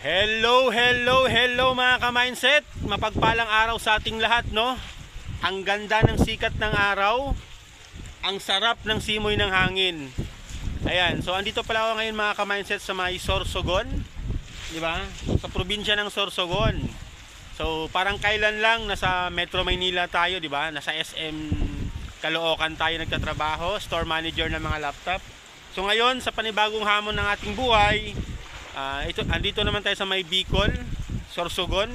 Hello, hello, hello mga ka-mindset. Mapagpalang araw sa ating lahat, no? Ang ganda ng sikat ng araw. Ang sarap ng simoy ng hangin. Ayan, so andito pala ako ngayon mga ka-mindset sa may Sorsogon, di ba? Sa probinsya ng Sorsogon. So parang kailan lang nasa Metro Maynila tayo, di ba? Nasa SM Caloocan tayo nagtatrabaho, store manager ng mga laptop. So ngayon sa panibagong hamon ng ating buhay, andito naman tayo sa may Bicol, Sorsogon.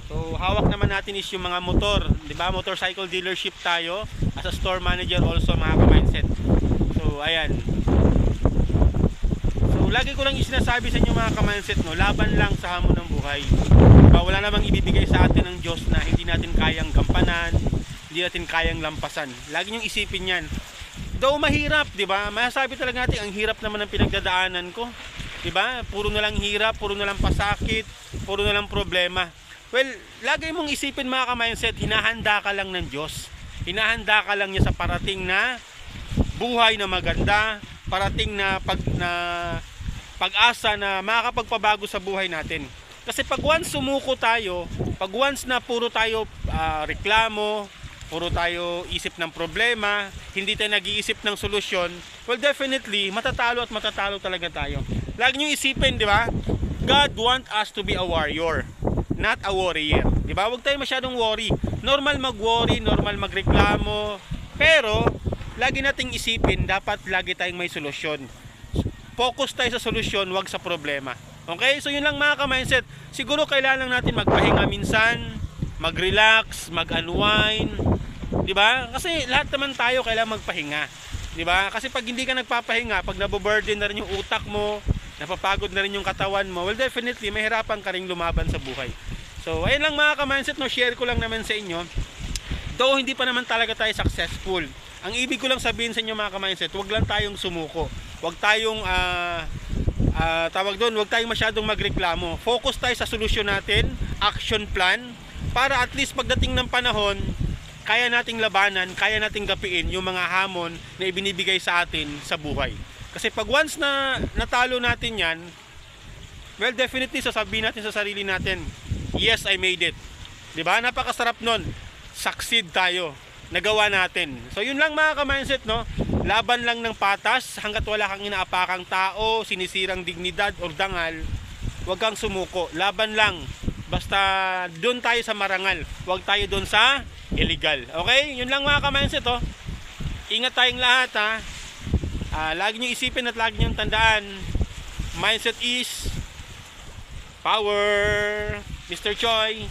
So hawak naman natin is yung mga motor, 'di ba? Motorcycle dealership tayo as a store manager also mga ka-mindset. So ayan. So lagi ko lang isinasabi sa inyo mga ka-mindset, no, laban lang sa hamon ng buhay. Diba? Wala namang ibibigay sa atin ng Diyos na hindi natin kayang gampanan, hindi natin kayang lampasan. Lagi niyong isipin 'yan. Though mahirap, 'di ba? Masasabi talaga natin ang hirap naman ng pinagdadaanan ko. Diba? Puro na lang hirap, puro na lang pasakit, puro na lang problema. Well, lagi mong isipin mga ka-mindset, hinahanda ka lang ng Diyos. Hinahanda ka lang niya sa parating na buhay na maganda, parating na pag-asa na makakapagpabago sa buhay natin. Kasi pag once sumuko tayo, pag once na puro tayo reklamo, puro tayo isip ng problema, hindi tayo nag-iisip ng solusyon, well definitely matatalo at matatalo talaga tayo. Lagi nyo isipin, di ba? God want us to be a warrior, not a warrior. Di ba? Huwag tayo masyadong worry. Normal mag-worry, normal magreklamo, pero lagi nating isipin, dapat lagi tayong may solusyon. Focus tayo sa solusyon, wag sa problema. Okay? So yun lang mga ka-mindset. Siguro kailangan lang natin magpahinga minsan, mag-relax, mag-unwind. Di ba? Kasi lahat naman tayo kailangan magpahinga. Di ba? Kasi pag hindi ka nagpapahinga, pag naboburden na rin yung utak mo, napapagod na rin yung katawan mo, well definitely mahirapan ka rin lumaban sa buhay. So ayun lang mga ka-mindset, no, share ko lang naman sa inyo. Though hindi pa naman talaga tayo successful, ang ibig ko lang sabihin sa inyo mga ka-mindset, wag lang tayong sumuko, wag tayong wag tayong masyadong magreklamo. Focus tayo sa solusyon natin, action plan, para at least pagdating ng panahon, kaya nating labanan, kaya nating gapiin yung mga hamon na ibinibigay sa atin sa buhay. Kasi pag once na natalo natin yan, well definitely sasabihin natin sa sarili natin, yes, I made it. Diba? Napakasarap nun. Succeed tayo. Nagawa natin. So yun lang mga ka-mindset, no? Laban lang ng patas hanggat wala kang inaapakang tao, sinisirang dignidad or dangal, huwag kang sumuko. Laban lang. Basta doon tayo sa marangal. Huwag tayo doon sa illegal. Okay? Yun lang mga ka-mindset, oh. Ingat tayong lahat, ha? Lagi nyo isipin at lagi nyo tandaan, mindset is power. Mr. Choi.